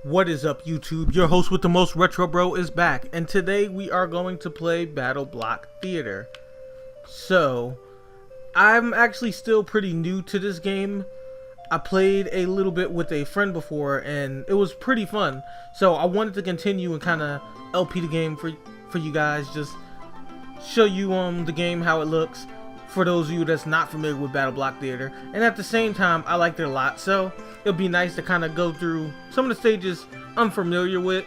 What is up, YouTube? Your host with the most, RonnRetrobro, is back, and today we are going to play Battle Block Theater. So, I'm actually still pretty new to this game. I played a little bit with a friend before, and it was pretty fun. So I wanted to continue and kind of LP the game for you guys, just show you the game, how it looks, for those of you that's not familiar with Battle Block Theater. And at the same time, I liked it a lot, so it'll be nice to kind of go through some of the stages I'm familiar with,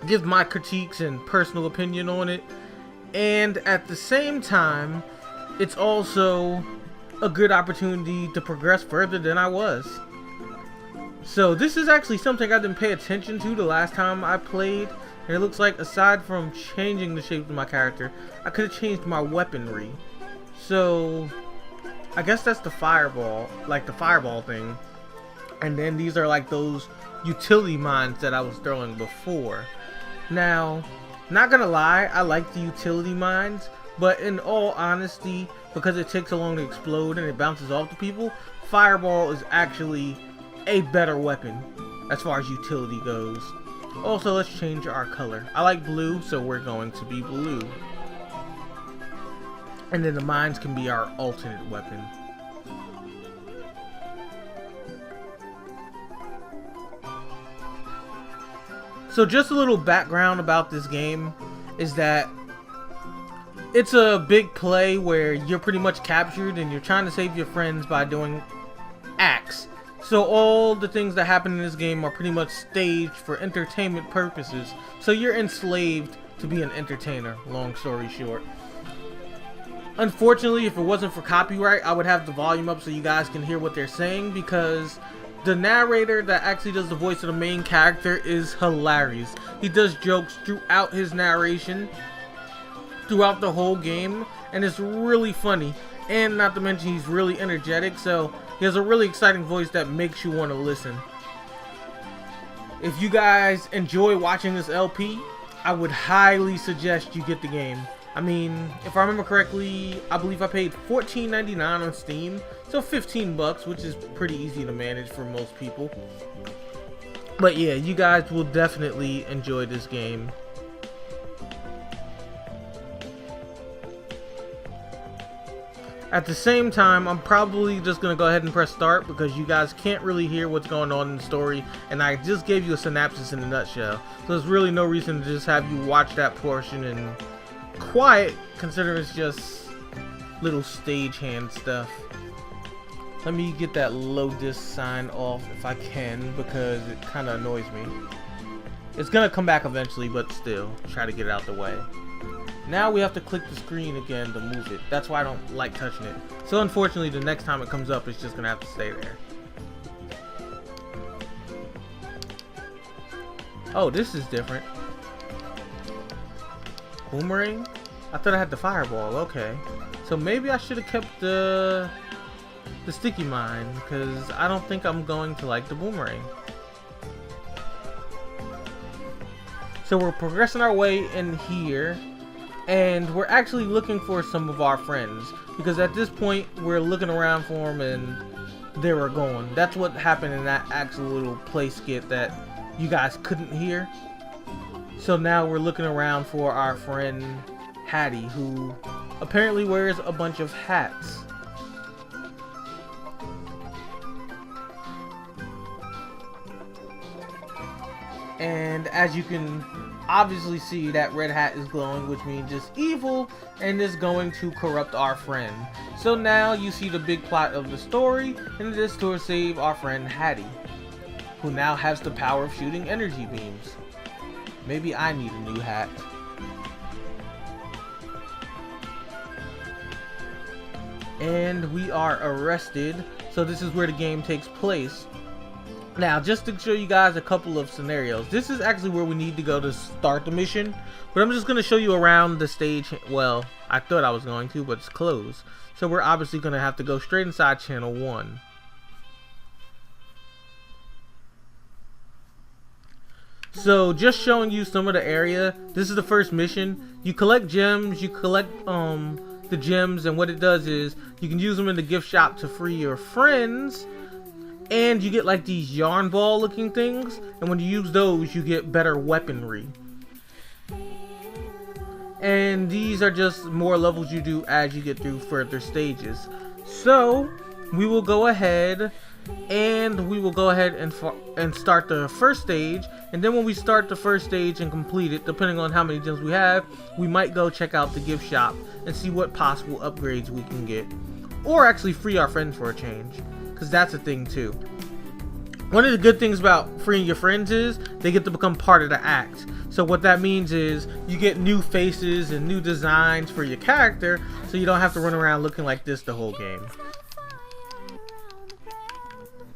give my critiques and personal opinion on it, and at the same time, it's also a good opportunity to progress further than I was. So this is actually something I didn't pay attention to the last time I played, and it looks like aside from changing the shape of my character, I could have changed my weaponry. So I guess that's the fireball, like the fireball thing. And then these are like those utility mines that I was throwing before. Now, not gonna lie, I like the utility mines, but in all honesty, because it takes so long to explode and it bounces off the people, fireball is actually a better weapon as far as utility goes. Also, let's change our color. I like blue, so we're going to be blue. And then the mines can be our alternate weapon. So just a little background about this game is that it's a big play where you're pretty much captured and you're trying to save your friends by doing acts. So all the things that happen in this game are pretty much staged for entertainment purposes. So you're enslaved to be an entertainer, long story short. Unfortunately, if it wasn't for copyright, I would have the volume up so you guys can hear what they're saying, because the narrator that actually does the voice of the main character is hilarious. He does jokes throughout his narration, throughout the whole game, and it's really funny. And not to mention, he's really energetic, so he has a really exciting voice that makes you want to listen. If you guys enjoy watching this LP, I would highly suggest you get the game. I mean, if I remember correctly, I believe I paid $14.99 on Steam, so 15 bucks, which is pretty easy to manage for most people. But yeah, you guys will definitely enjoy this game. At the same time, I'm probably just going to go ahead and press start because you guys can't really hear what's going on in the story, and I just gave you a synopsis in a nutshell. So there's really no reason to just have you watch that portion and quiet, considering it's just little stagehand stuff. Let me get that load this sign off if I can, because it kind of annoys me. It's going to come back eventually, but still, try to get it out the way. Now we have to click the screen again to move it. That's why I don't like touching it. So unfortunately, the next time it comes up, it's just going to have to stay there. Oh, this is different. Boomerang? I thought I had the fireball. Okay. So maybe I should have kept the sticky mine, because I don't think I'm going to like the boomerang. So we're progressing our way in here. And we're actually looking for some of our friends, because at this point we're looking around for them and they were gone. That's what happened in that actual little play skit that you guys couldn't hear. So now we're looking around for our friend Hattie, who apparently wears a bunch of hats. And as you can obviously see, that red hat is glowing, which means it's evil and is going to corrupt our friend. So now you see the big plot of the story, and it is to save our friend Hattie, who now has the power of shooting energy beams. Maybe I need a new hat. And we are arrested, so this is where the game takes place. Now, just to show you guys a couple of scenarios, this is actually where we need to go to start the mission, but I'm just going to show you around the stage. Well, I thought I was going to, but it's closed. So we're obviously going to have to go straight inside channel 1. So just showing you some of the area. This is the first mission. You collect gems, you collect the gems, and what it does is you can use them in the gift shop to free your friends. And you get like these yarn ball looking things, and when you use those you get better weaponry. And these are just more levels you do as you get through further stages. So we will go ahead and start the first stage, and then when we start the first stage and complete it, depending on how many gems we have, we might go check out the gift shop and see what possible upgrades we can get, or actually free our friends for a change, because that's a thing too. One of the good things about freeing your friends is they get to become part of the act. So what that means is you get new faces and new designs for your character, so you don't have to run around looking like this the whole game.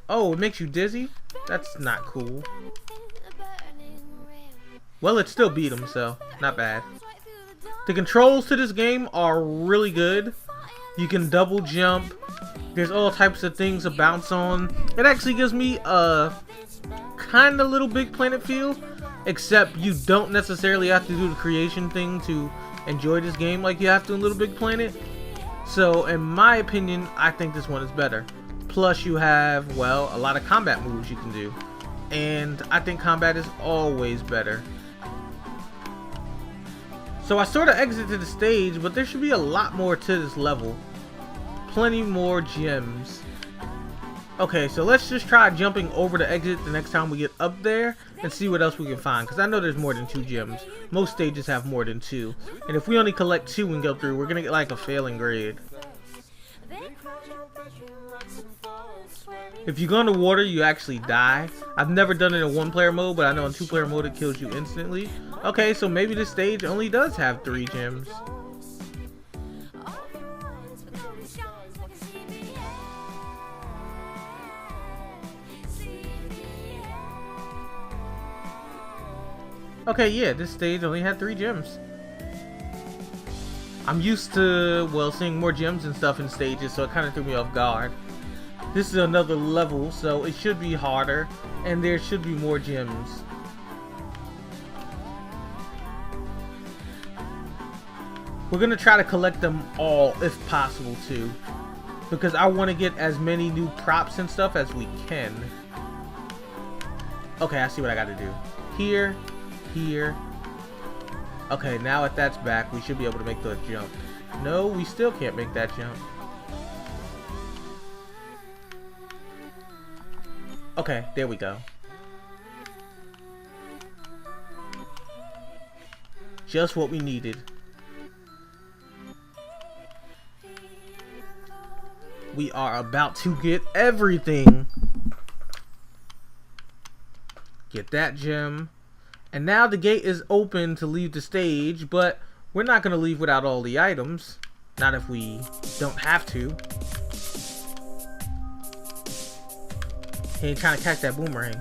Oh, it makes you dizzy? That's not cool. Well, it still beat him, so not bad. The controls to this game are really good. You can double jump. There's all types of things to bounce on. It actually gives me a kind of LittleBigPlanet feel, except you don't necessarily have to do the creation thing to enjoy this game like you have to in LittleBigPlanet. So in my opinion, I think this one is better. Plus you have, well, a lot of combat moves you can do, and I think combat is always better. So I sort of exited the stage, but there should be a lot more to this level. Plenty more gems. Okay, so let's just try jumping over the exit the next time we get up there and see what else we can find, because I know there's more than 2 gems. Most stages have more than 2, and if we only collect 2 and go through, we're gonna get like a failing grade. If you go in the water, you actually die. I've never done it in 1-player mode, but I know in 2-player mode it kills you instantly. Okay, so maybe this stage only does have 3 gems. Okay, yeah, this stage only had 3 gems. I'm used to, well, seeing more gems and stuff in stages, so it kind of threw me off guard. This is another level, so it should be harder, and there should be more gems. We're gonna try to collect them all if possible too, because I want to get as many new props and stuff as we can. Okay, I see what I gotta do. Here, here. Okay, now that that's back, we should be able to make the jump. No, we still can't make that jump. Okay, there we go. Just what we needed. We are about to get everything. Get that gem. And now the gate is open to leave the stage, but we're not going to leave without all the items. Not if we don't have to. He ain't trying to catch that boomerang.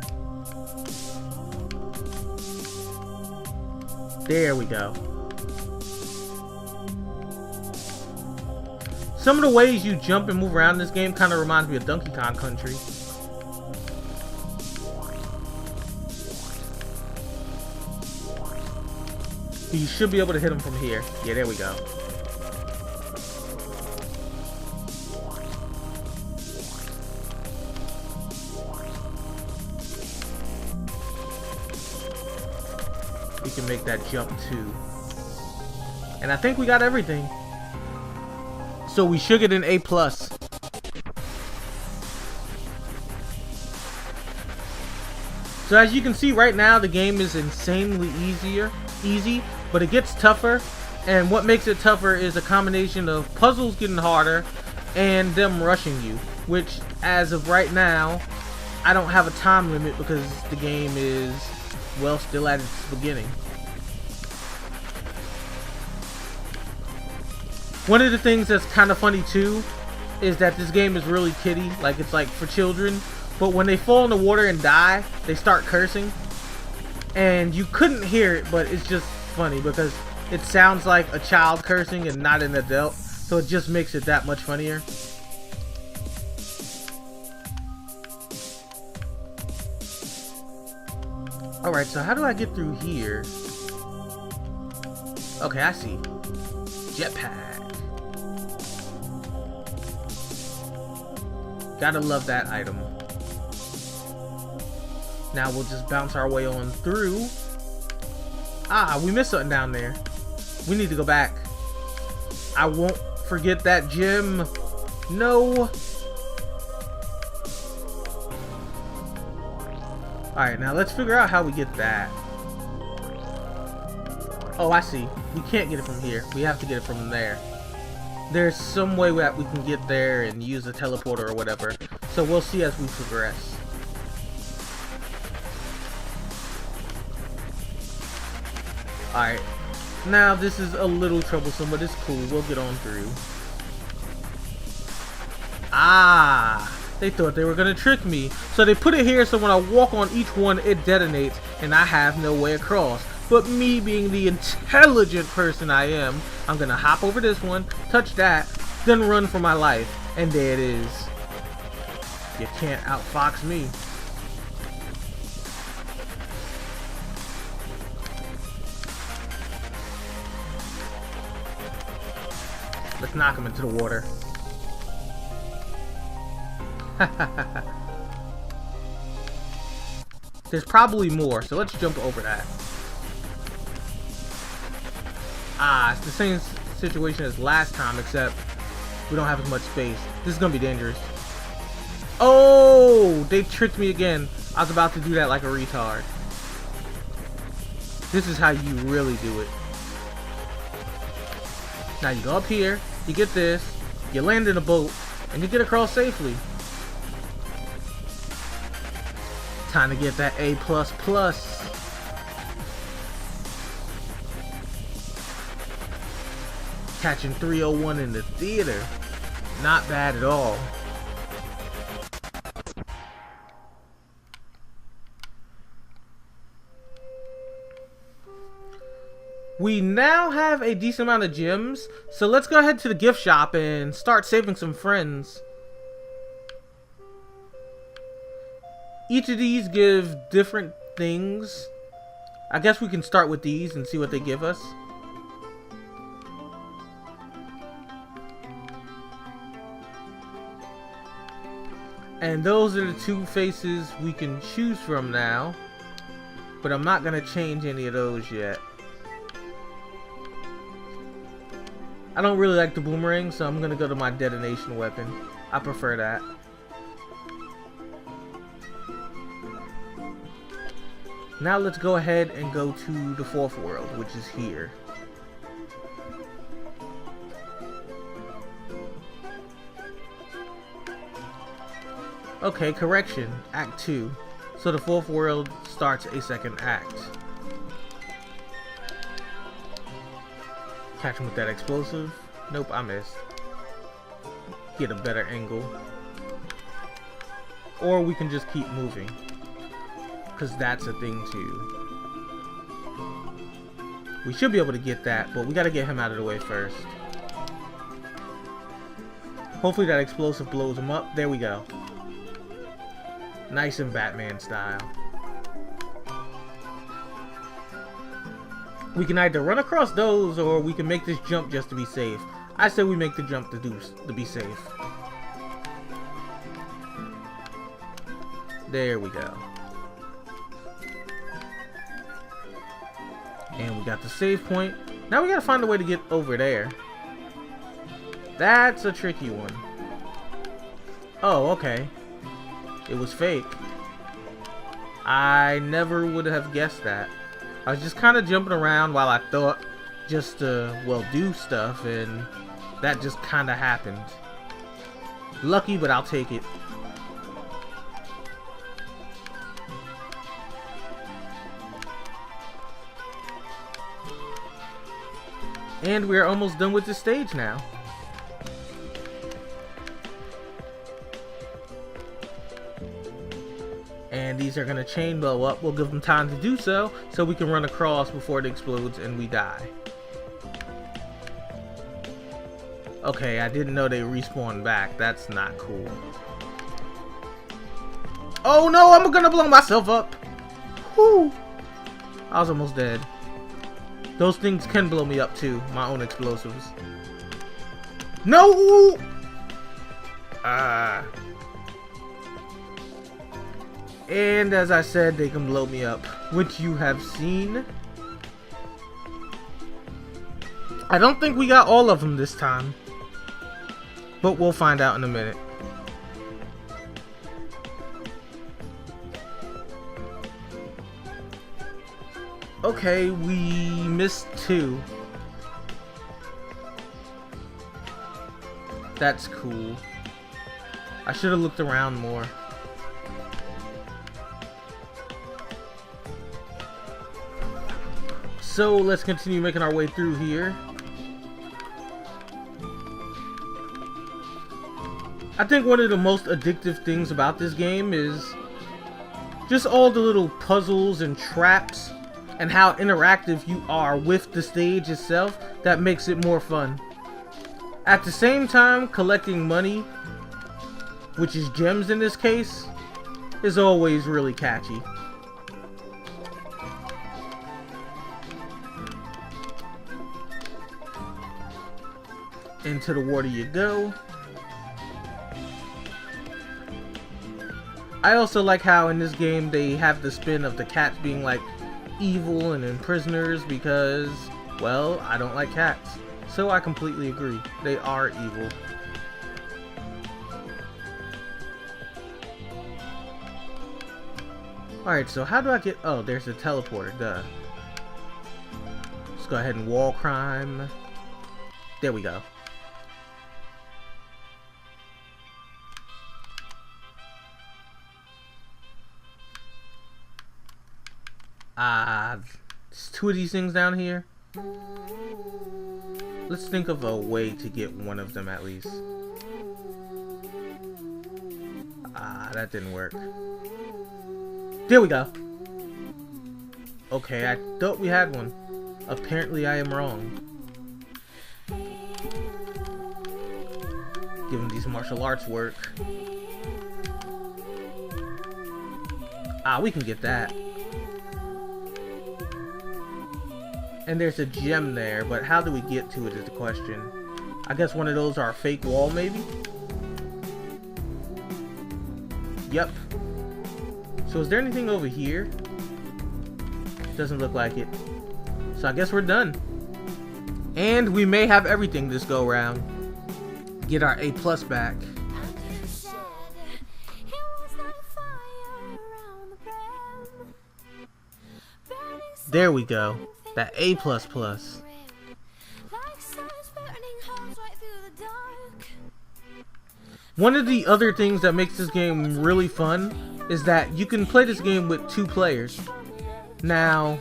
There we go. Some of the ways you jump and move around in this game kind of reminds me of Donkey Kong Country. You should be able to hit him from here. Yeah, there we go. We can make that jump too. And I think we got everything. So we should get an A+. So as you can see right now, the game is insanely easy, but it gets tougher. And what makes it tougher is a combination of puzzles getting harder and them rushing you, which as of right now, I don't have a time limit because the game is, well, still at its beginning. One of the things that's kind of funny too is that this game is really kiddie, like it's like for children, but when they fall in the water and die, they start cursing. And you couldn't hear it, but it's just funny because it sounds like a child cursing and not an adult, so it just makes it that much funnier. Alright, so how do I get through here? Okay, I see. Jetpack. Gotta love that item. Now we'll just bounce our way on through. Ah, we missed something down there. We need to go back. I won't forget that gem. No. Alright, now let's figure out how we get that. Oh, I see. We can't get it from here. We have to get it from there. There's some way that we can get there and use a teleporter or whatever. So we'll see as we progress. Alright. Now this is a little troublesome, but it's cool. We'll get on through. Ah! They thought they were gonna trick me. So they put it here so when I walk on each one, it detonates and I have no way across. But me being the intelligent person I am, I'm gonna hop over this one, touch that, then run for my life. And there it is. You can't outfox me. Let's knock him into the water. There's probably more, so let's jump over that. Ah, it's the same situation as last time, except we don't have as much space. This is gonna be dangerous. Oh, they tricked me again. I was about to do that like a retard. This is how you really do it. Now you go up here, you get this, you land in a boat, and you get across safely. Time to get that A++. Catching 301 in the theater. Not bad at all. We now have a decent amount of gems, so let's go ahead to the gift shop and start saving some friends. Each of these give different things. I guess we can start with these and see what they give us. And those are the two faces we can choose from now. But I'm not going to change any of those yet. I don't really like the boomerang, so I'm going to go to my detonation weapon. I prefer that. Now let's go ahead and go to the fourth world, which is here. Okay, correction. Act 2. So the fourth world starts a second act. Catch him with that explosive. Nope, I missed. Get a better angle. Or we can just keep moving. Because that's a thing too. We should be able to get that, but we gotta get him out of the way first. Hopefully that explosive blows him up. There we go. Nice and Batman style. We can either run across those or we can make this jump just to be safe. I say we make the jump to be safe. There we go. And we got the save point. Now we gotta find a way to get over there. That's a tricky one. Oh, okay. It was fake. I never would have guessed that. I was just kind of jumping around while I thought just to, well, do stuff, and that just kind of happened. Lucky, but I'll take it. And we're almost done with this stage now. And these are gonna chain blow up. We'll give them time to do so we can run across before it explodes and we die. Okay, I didn't know they respawn back. That's not cool. Oh no, I'm gonna blow myself up. Whew. I was almost dead. Those things can blow me up too, my own explosives. No! And as I said, they can blow me up, which you have seen. I don't think we got all of them this time, but we'll find out in a minute. Okay, we missed 2. That's cool. I should have looked around more. So let's continue making our way through here. I think one of the most addictive things about this game is just all the little puzzles and traps and how interactive you are with the stage itself that makes it more fun. At the same time, collecting money, which is gems in this case, is always really catchy. Into the water you go. I also like how in this game they have the spin of the cats being like evil and imprisoners because, well, I don't like cats. So I completely agree. They are evil. Alright, so how do I get... Oh, there's a teleporter, duh. Let's go ahead and wall climb. There we go. There's 2 of these things down here. Let's think of a way to get one of them at least. That didn't work. There we go. Okay, I thought we had one. Apparently I am wrong. Giving these martial arts work. We can get that. And there's a gem there, but how do we get to it is the question. I guess one of those are a fake wall, maybe? Yep. So is there anything over here? Doesn't look like it. So I guess we're done. And we may have everything this go round. Get our A+ back. There we go. That A++. One of the other things that makes this game really fun is that you can play this game with 2 players. Now,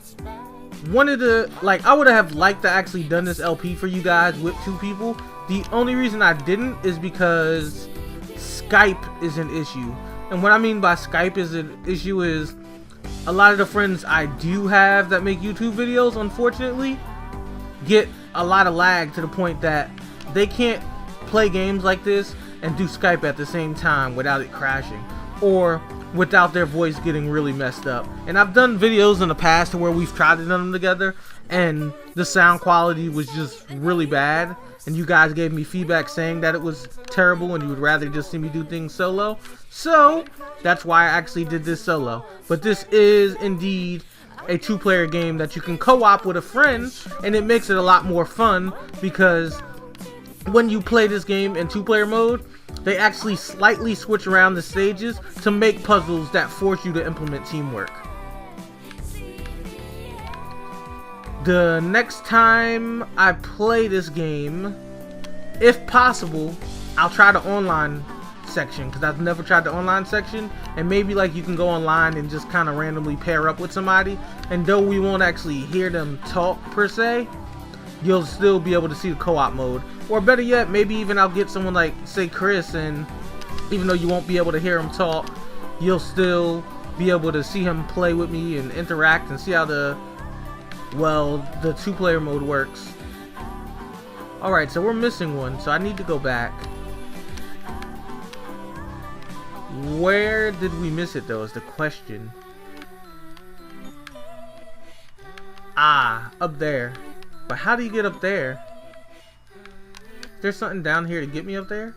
one of the, I would have liked to actually done this LP for you guys with 2 people. The only reason I didn't is because Skype is an issue. And what I mean by Skype is an issue is a lot of the friends I do have that make YouTube videos, unfortunately, get a lot of lag to the point that they can't play games like this and do Skype at the same time without it crashing or without their voice getting really messed up. And I've done videos in the past where we've tried to do them together and the sound quality was just really bad, and you guys gave me feedback saying that it was terrible and you would rather just see me do things solo. So that's why I actually did this solo. But this is indeed a 2-player game that you can co-op with a friend, and it makes it a lot more fun because when you play this game in 2-player mode, they actually slightly switch around the stages to make puzzles that force you to implement teamwork. The next time I play this game, if possible, I'll try the online section because I've never tried the online section, and maybe you can go online and just kind of randomly pair up with somebody, and though we won't actually hear them talk per se, you'll still be able to see the co-op mode. Or better yet, maybe even I'll get someone like, say, Chris, and even though you won't be able to hear him talk, you'll still be able to see him play with me and interact and see how the 2-player mode works. Alright, so we're missing one, so I need to go back. Where did we miss it though is the question. Up there. But how do you get up there? Is there something down here to get me up there?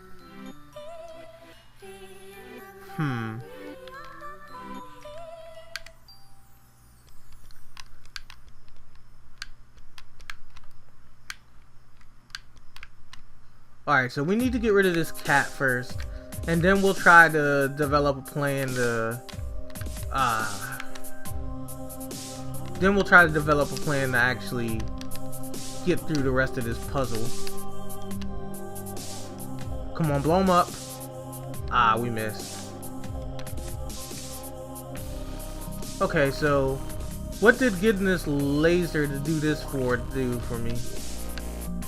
Alright, so we need to get rid of this cat first. And then we'll try to develop a plan to... then we'll try to develop a plan to actually get through the rest of this puzzle. Come on, blow him up. Ah, we missed. Okay, so what did getting this laser to do this for do for me?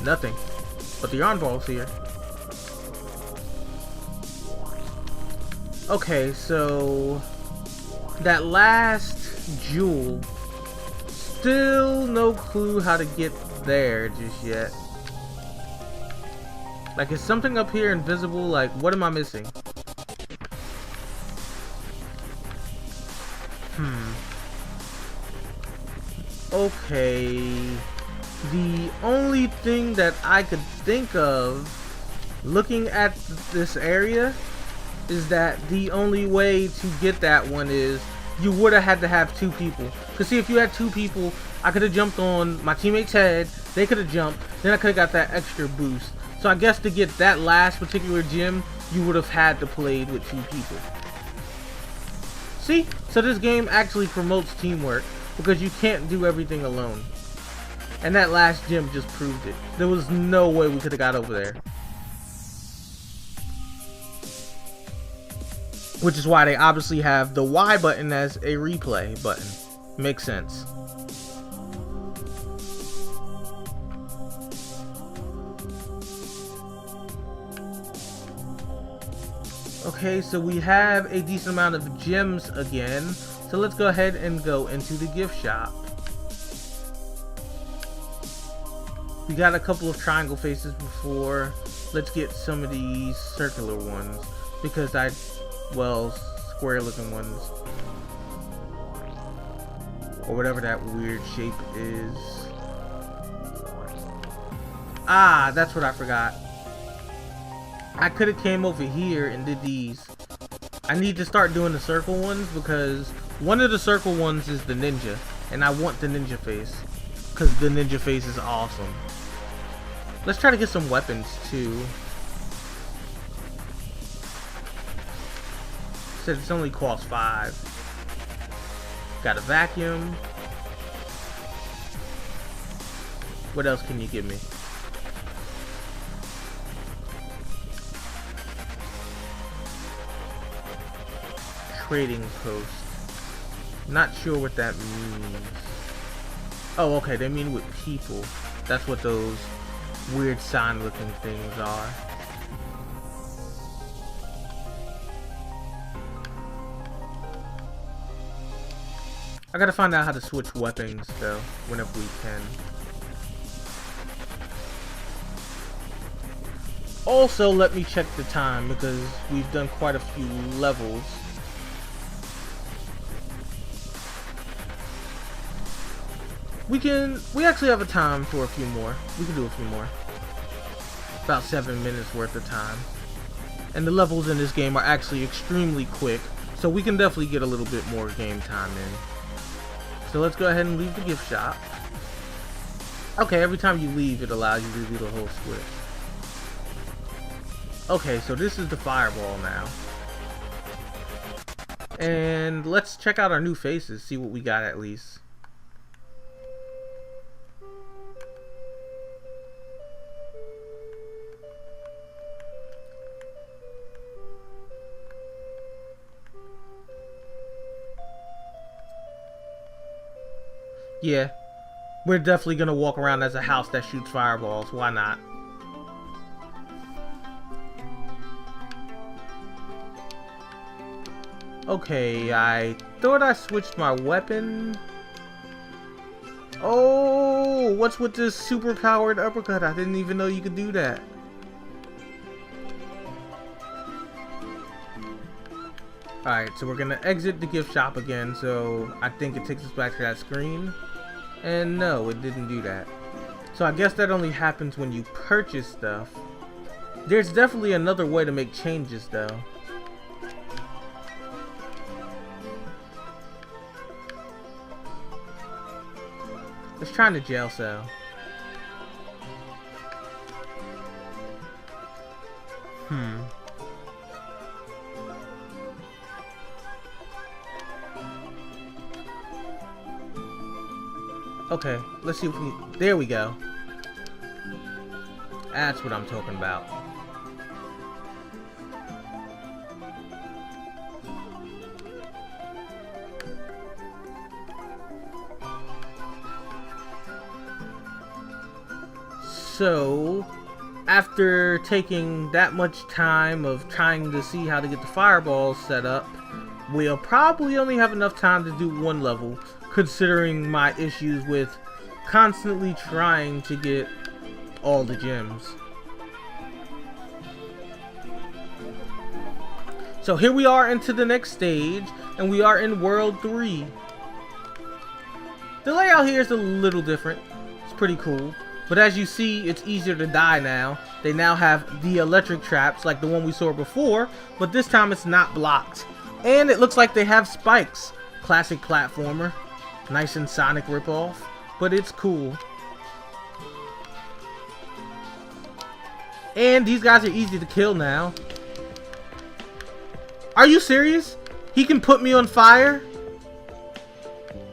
Nothing. But the yarn ball's here. Okay, so that last jewel, still no clue how to get there just yet. Like, is something up here invisible? Like, what am I missing? Okay, the only thing that I could think of looking at this area is that the only way to get that one is you would have had to have two people. Because see, if you had two people, I could have jumped on my teammate's head, they could have jumped, then I could have got that extra boost. So I guess to get that last particular gem, you would have had to play with two people. See? So this game actually promotes teamwork because you can't do everything alone. And that last gem just proved it. There was no way we could have got over there. Which is why they obviously have the Y button as a replay button. Makes sense. Okay, so we have a decent amount of gems again. So let's go ahead and go into the gift shop. We got a couple of triangle faces before. Let's get some of these circular ones. Because well, square looking ones. Or whatever that weird shape is. Ah, that's what I forgot. I could have came over here and did these. I need to start doing the circle ones because one of the circle ones is the ninja. And I want the ninja face. Because the ninja face is awesome. Let's try to get some weapons too. Said it's only costs 5. Got a vacuum. What else can you give me? Trading post. Not sure what that means. Oh, okay, they mean with people. That's what those weird sign looking things are. I gotta find out how to switch weapons though, whenever we can. Also, let me check the time because we've done quite a few levels. We actually have a time for a few more. We can do a few more. About 7 minutes worth of time. And the levels in this game are actually extremely quick, so we can definitely get a little bit more game time in. So let's go ahead and leave the gift shop. Okay, every time you leave, it allows you to do the whole switch. Okay, so this is the fireball now. And let's check out our new faces, see what we got at least. Yeah, we're definitely gonna walk around as a house that shoots fireballs. Why not? Okay, I thought I switched my weapon. Oh, what's with this super powered uppercut? I didn't even know you could do that. Alright, so we're gonna exit the gift shop again, so I think it takes us back to that screen. And no, it didn't do that. So I guess that only happens when you purchase stuff. There's definitely another way to make changes though. Let's try in the jail cell. Okay, let's see if we... There we go. That's what I'm talking about. So, after taking that much time of trying to see how to get the fireballs set up, we'll probably only have enough time to do one level, considering my issues with constantly trying to get all the gems. So here we are into the next stage, and we are in World 3. The layout here is a little different. It's pretty cool. But as you see, it's easier to die now. They now have the electric traps like the one we saw before, but this time it's not blocked. And it looks like they have spikes. Classic platformer. Nice and Sonic ripoff, but it's cool. And these guys are easy to kill now. Are you serious? He can put me on fire?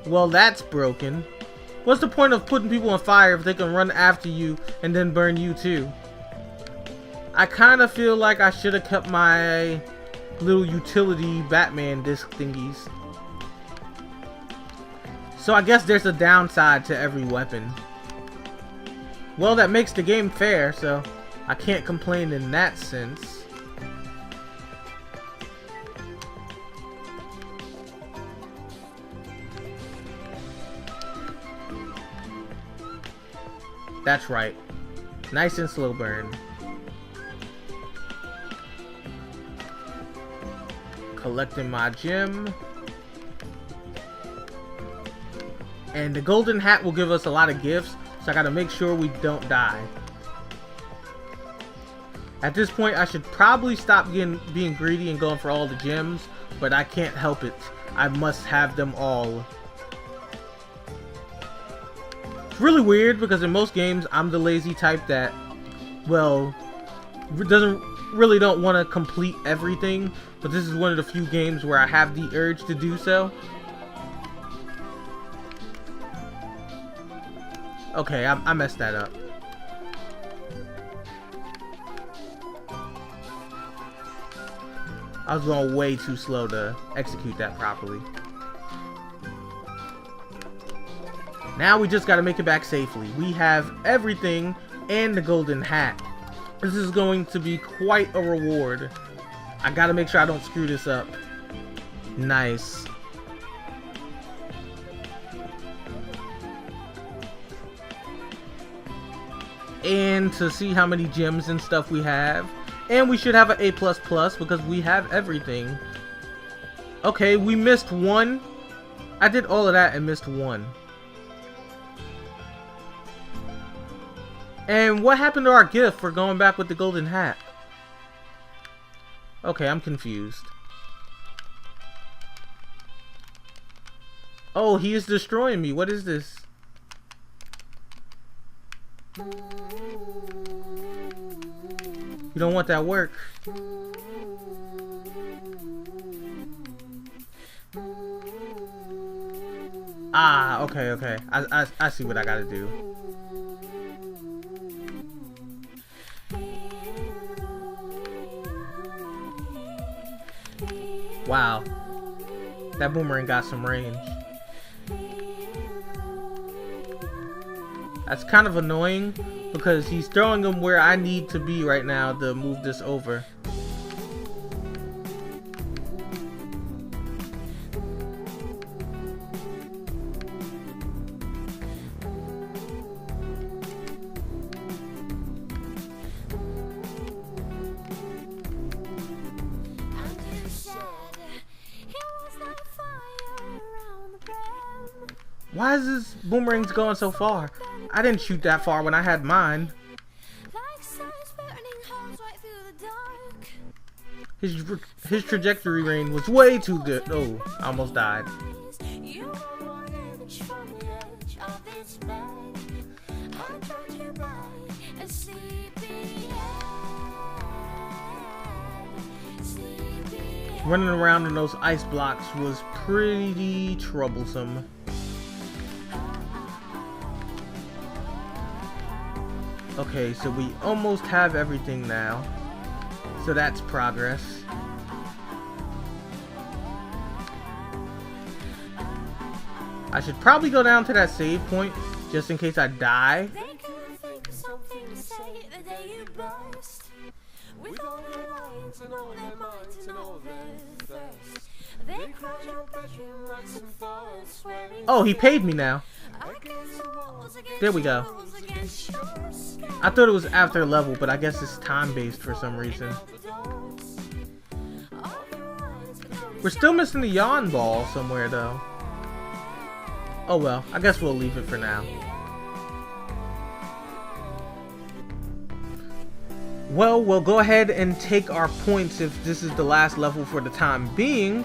Well, that's broken. What's the point of putting people on fire if they can run after you and then burn you too? I kind of feel like I should have kept my little utility Batman disc thingies. So I guess there's a downside to every weapon. Well, that makes the game fair, so I can't complain in that sense. That's right. Nice and slow burn. Collecting my gem. And the golden hat will give us a lot of gifts, so I gotta make sure we don't die. At this point, I should probably stop being greedy and going for all the gems, but I can't help it. I must have them all. It's really weird because in most games I'm the lazy type that, well, don't want to complete everything, but this is one of the few games where I have the urge to do so. Okay, I messed that up. I was going way too slow to execute that properly. Now we just gotta make it back safely. We have everything and the golden hat. This is going to be quite a reward. I gotta make sure I don't screw this up. Nice. And to see how many gems and stuff we have. And we should have an A++ because we have everything. Okay, we missed one. I did all of that and missed one. And what happened to our gift for going back with the golden hat? Okay, I'm confused. Oh, he is destroying me. What is this? You don't want that work. Ah, okay. I see what I gotta do. Wow. That boomerang got some range. That's kind of annoying because he's throwing them where I need to be right now to move this over. Why is this boomerang's going so far? I didn't shoot that far when I had mine. His trajectory range was way too good. Oh, I almost died. Running around in those ice blocks was pretty troublesome. Okay, so we almost have everything now. So that's progress. I should probably go down to that save point just in case I die. Oh, he paid me now. There we go. I thought it was after level, but I guess it's time-based for some reason. We're still missing the yawn ball somewhere, though. Oh well, I guess we'll leave it for now. Well, we'll go ahead and take our points if this is the last level for the time being.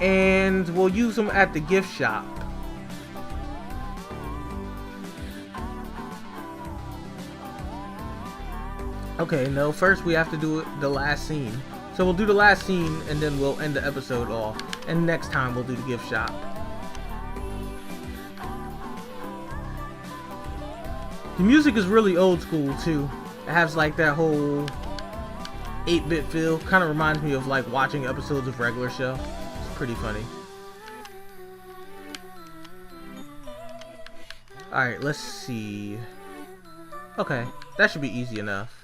And we'll use them at the gift shop. Okay, no, first we have to do the last scene. So we'll do the last scene and then we'll end the episode off. And next time we'll do the gift shop. The music is really old school too. It has like that whole 8-bit feel. Kind of reminds me of like watching episodes of regular show. It's pretty funny. Alright, let's see. Okay, that should be easy enough.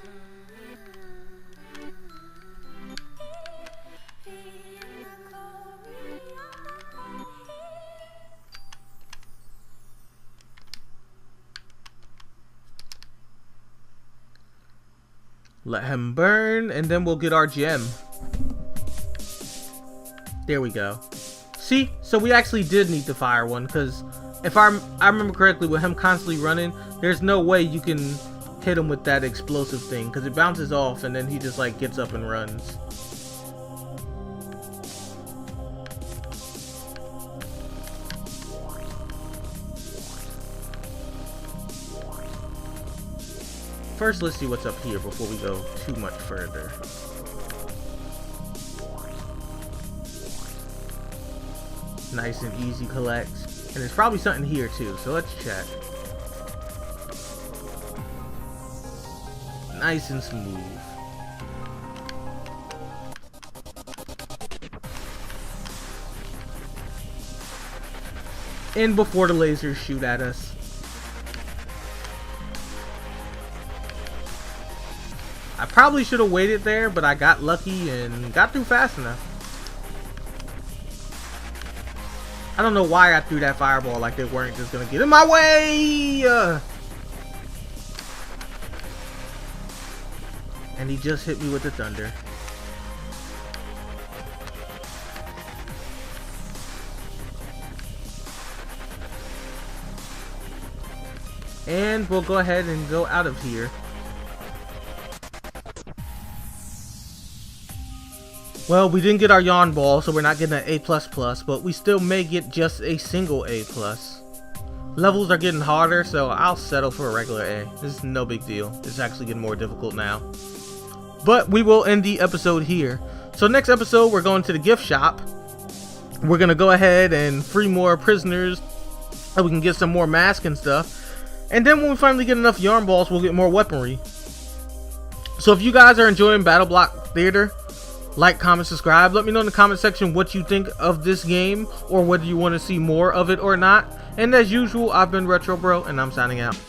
Let him burn, and then we'll get our gem. There we go. See? So we actually did need the fire one, because if I remember correctly, with him constantly running, there's no way you can hit him with that explosive thing, because it bounces off, and then he just like gets up and runs. First, let's see what's up here before we go too much further. Nice and easy collect. And there's probably something here too, so let's check. Nice and smooth. And before the lasers shoot at us. I probably should have waited there, but I got lucky and got through fast enough. I don't know why I threw that fireball like they weren't just gonna get in my way! And he just hit me with the thunder. And we'll go ahead and go out of here. Well, we didn't get our yawn ball, so we're not getting an A++, but we still may get just a single A+. Levels are getting harder, so I'll settle for a regular A. This is no big deal. It's actually getting more difficult now. But we will end the episode here. So next episode, we're going to the gift shop. We're going to go ahead and free more prisoners, so we can get some more masks and stuff. And then when we finally get enough yarn balls, we'll get more weaponry. So if you guys are enjoying Battle Block Theater, like, comment, subscribe. Let me know in the comment section what you think of this game, or whether you want to see more of it or not. And as usual, I've been RetroBro, and I'm signing out.